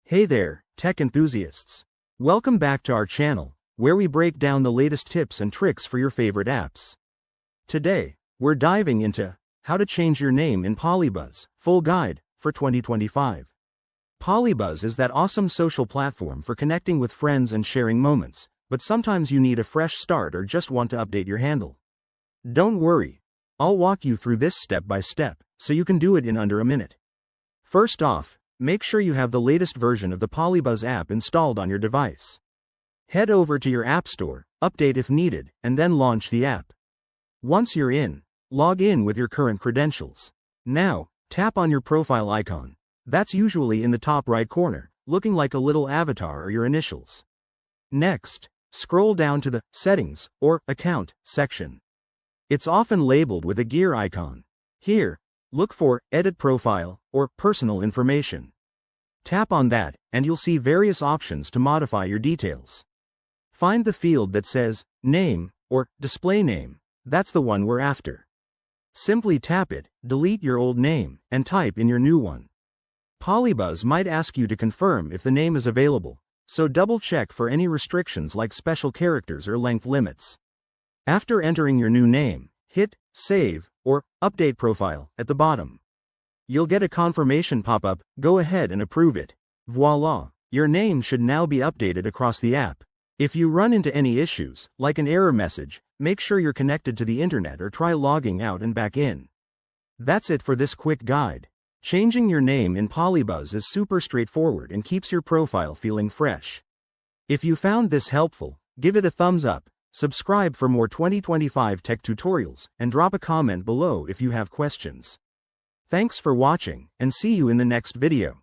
Hey there, tech enthusiasts. Welcome back to our channel, where we break down the latest tips and tricks for your favorite apps. Today, we're diving into how to change your name in Polybuzz, full guide for 2025. Polybuzz is that awesome social platform for connecting with friends and sharing moments, but sometimes you need a fresh start or just want to update your handle. Don't worry, I'll walk you through this step by step, so you can do it in under a minute. First off, make sure you have the latest version of the Polybuzz app installed on your device. Head over to your App Store, update if needed, and then launch the app. Once you're in, log in with your current credentials. Now, tap on your profile icon. That's usually in the top right corner, looking like a little avatar or your initials. Next, scroll down to the Settings or Account section. It's often labeled with a gear icon. Here, look for Edit Profile or Personal Information. Tap on that, and you'll see various options to modify your details. Find the field that says Name or Display Name. That's the one we're after. Simply tap it, delete your old name, and type in your new one. Polybuzz might ask you to confirm if the name is available, so double-check for any restrictions like special characters or length limits. After entering your new name, hit Save or Update Profile at the bottom. You'll get a confirmation pop-up. Go ahead and approve it. Voila! Your name should now be updated across the app. If you run into any issues, like an error message, make sure you're connected to the internet or try logging out and back in. That's it for this quick guide. Changing your name in Polybuzz is super straightforward and keeps your profile feeling fresh. If you found this helpful, give it a thumbs up, subscribe for more 2025 tech tutorials, and drop a comment below if you have questions. Thanks for watching, and see you in the next video.